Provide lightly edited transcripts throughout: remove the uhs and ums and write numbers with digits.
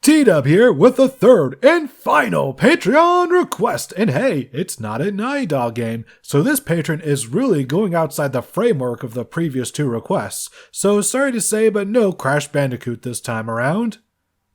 T-Dub here with the third and final Patreon request. And hey, it's not a Naughty Dog game, so this patron is really going outside the framework of the previous two requests. So sorry to say, but no Crash Bandicoot this time around.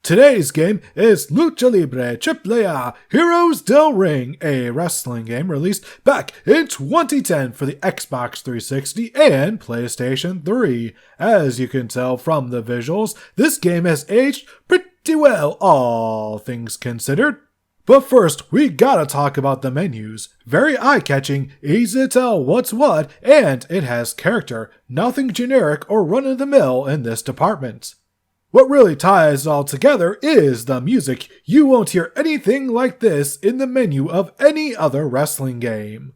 Today's game is Lucha Libre AAA Heroes del Ring, a wrestling game released back in 2010 for the Xbox 360 and PlayStation 3. As you can tell from the visuals, this game has aged pretty well, all things considered. But first, we gotta talk about the menus. Very eye-catching, easy to tell what's what, and it has character. Nothing generic or run-of-the-mill in this department. What really ties it all together is the music. You won't hear anything like this in the menu of any other wrestling game.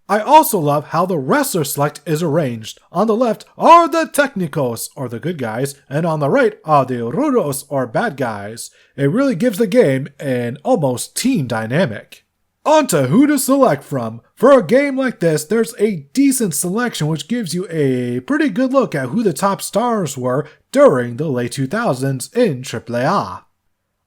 I also love how the wrestler select is arranged. On the left are the Técnicos, or the good guys, and on the right are the Rudos, or bad guys. It really gives the game an almost team dynamic. On to who to select from. For a game like this, there's a decent selection which gives you a pretty good look at who the top stars were during the late 2000s in AAA.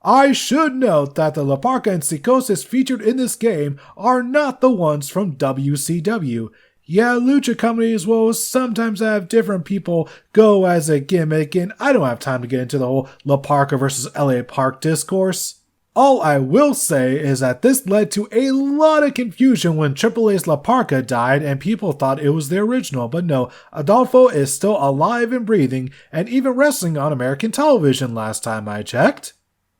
I should note that the Parka and Psicosis featured in this game are not the ones from WCW. Yeah, lucha companies will sometimes have different people go as a gimmick, and I don't have time to get into the whole La Parka versus LA Park discourse. All I will say is that this led to a lot of confusion when AAA's La Parka died and people thought it was the original, but no, Adolfo is still alive and breathing and even wrestling on American television last time I checked.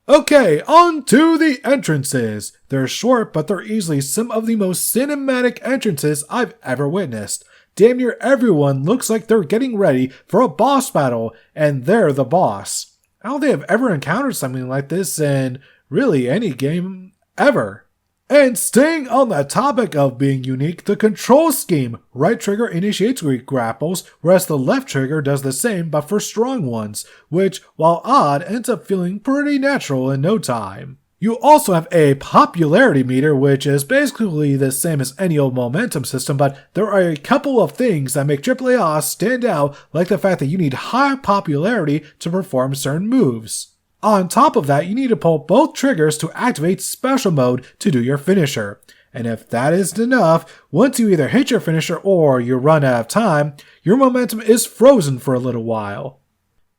Okay, on to the entrances. They're short, but they're easily some of the most cinematic entrances I've ever witnessed. Damn near everyone looks like they're getting ready for a boss battle, and they're the boss. I don't think I've ever encountered something like this in really any game ever. And staying on the topic of being unique, the control scheme. Right trigger initiates weak grapples, whereas the left trigger does the same but for strong ones, which, while odd, ends up feeling pretty natural in no time. You also have a popularity meter, which is basically the same as any old momentum system, but there are a couple of things that make AAA stand out, like the fact that you need high popularity to perform certain moves. On top of that, you need to pull both triggers to activate special mode to do your finisher. And if that isn't enough, once you either hit your finisher or you run out of time, your momentum is frozen for a little while.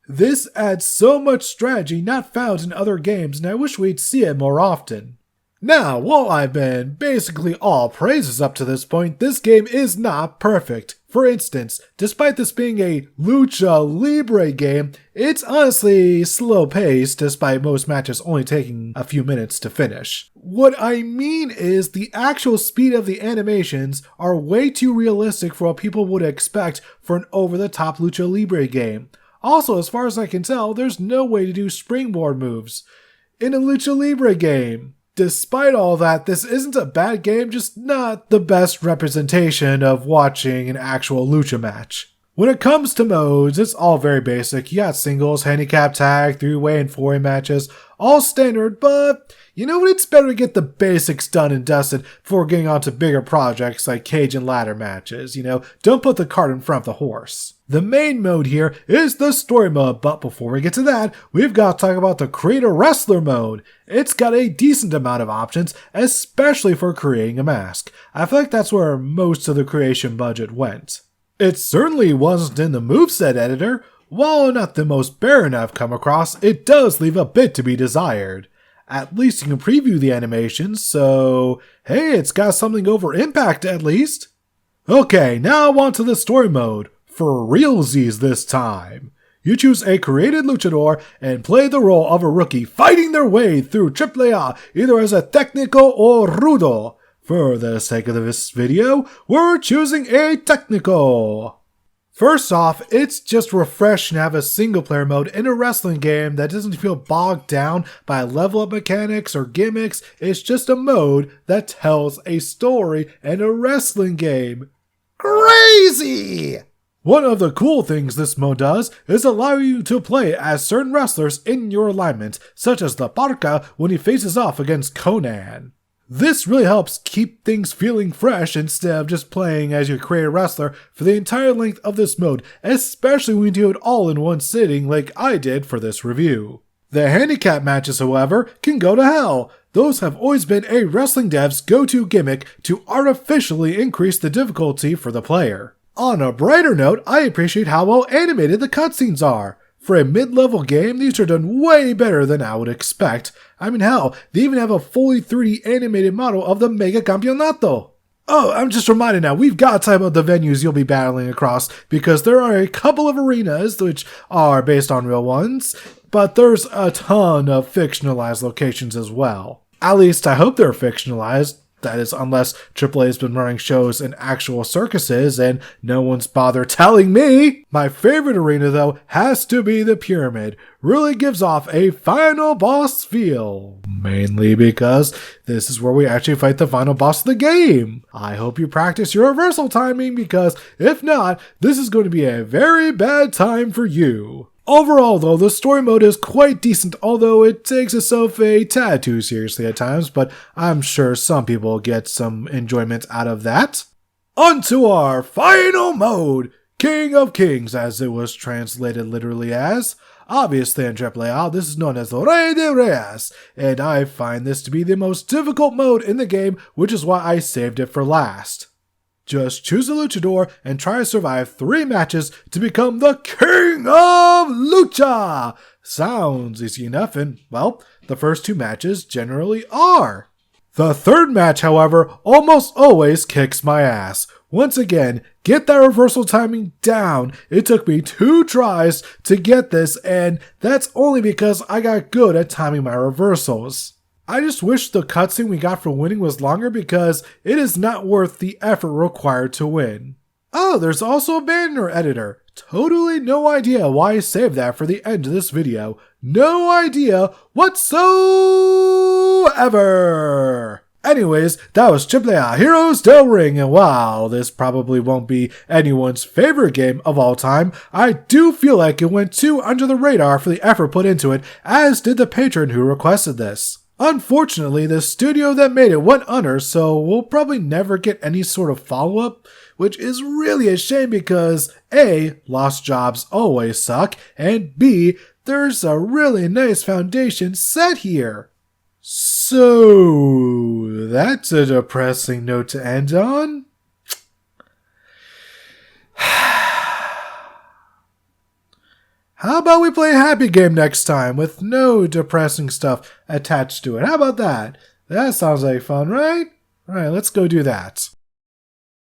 This adds so much strategy not found in other games, and I wish we'd see it more often. Now, while I've been basically all praises up to this point, this game is not perfect. For instance, despite this being a Lucha Libre game, it's honestly slow-paced despite most matches only taking a few minutes to finish. What I mean is the actual speed of the animations are way too realistic for what people would expect for an over-the-top Lucha Libre game. Also, as far as I can tell, there's no way to do springboard moves in a Lucha Libre game. Despite all that, this isn't a bad game, just not the best representation of watching an actual lucha match. When it comes to modes, it's all very basic. You got singles, handicap tag, 3-way and 4-way matches, all standard, but you know what, it's better to get the basics done and dusted before getting on to bigger projects like cage and ladder matches. Don't put the cart in front of the horse. The main mode here is the story mode, but before we get to that, we've got to talk about the Create a Wrestler mode. It's got a decent amount of options, especially for creating a mask. I feel like that's where most of the creation budget went. It certainly wasn't in the moveset editor. While not the most barren I've come across, it does leave a bit to be desired. At least you can preview the animations, so hey, it's got something over Impact at least. Okay, now on to the story mode. For realsies this time. You choose a created luchador and play the role of a rookie fighting their way through AAA either as a Técnico or Rudo. For the sake of this video, we're choosing a Técnico. First off, it's just refreshing to have a single player mode in a wrestling game that doesn't feel bogged down by level up mechanics or gimmicks. It's just a mode that tells a story in a wrestling game. Crazy! One of the cool things this mode does is allow you to play as certain wrestlers in your alignment, such as the Parka when he faces off against Conan. This really helps keep things feeling fresh instead of just playing as your created wrestler for the entire length of this mode, especially when you do it all in one sitting like I did for this review. The handicap matches, however, can go to hell. Those have always been a wrestling dev's go-to gimmick to artificially increase the difficulty for the player. On a brighter note, I appreciate how well animated the cutscenes are. For a mid-level game, these are done way better than I would expect. I mean, hell, they even have a fully 3D animated model of the Mega Campeonato. Oh, I'm just reminded now, we've got to talk about the venues you'll be battling across, because there are a couple of arenas which are based on real ones, but there's a ton of fictionalized locations as well. At least I hope they're fictionalized. That is, unless AAA has been running shows in actual circuses and no one's bothered telling me. My favorite arena, though, has to be the Pyramid. Really gives off a final boss feel. Mainly because this is where we actually fight the final boss of the game. I hope you practice your reversal timing, because if not, this is going to be a very bad time for you. Overall, though, the story mode is quite decent, although it takes itself a tad too seriously at times, but I'm sure some people get some enjoyment out of that. On to our final mode, King of Kings, as it was translated literally as. Obviously in AAA, this is known as the Rey de Reyes, and I find this to be the most difficult mode in the game, which is why I saved it for last. Just choose a luchador and try to survive 3 matches to become the King of Lucha! Sounds easy enough, and, well, the first 2 matches generally are. The third match, however, almost always kicks my ass. Once again, get that reversal timing down. It took me 2 tries to get this, and that's only because I got good at timing my reversals. I just wish the cutscene we got for winning was longer, because it is not worth the effort required to win. Oh, there's also a banner editor. Totally no idea why I saved that for the end of this video. No idea whatsoever! Anyways, that was AAA Heroes del Ring, and wow, this probably won't be anyone's favorite game of all time. I do feel like it went too under the radar for the effort put into it, as did the patron who requested this. Unfortunately, the studio that made it went under, so we'll probably never get any sort of follow-up, which is really a shame because A, lost jobs always suck, and B, there's a really nice foundation set here. So, that's a depressing note to end on. How about we play a happy game next time with no depressing stuff attached to it? How about that? That sounds like fun, right? Alright, let's go do that.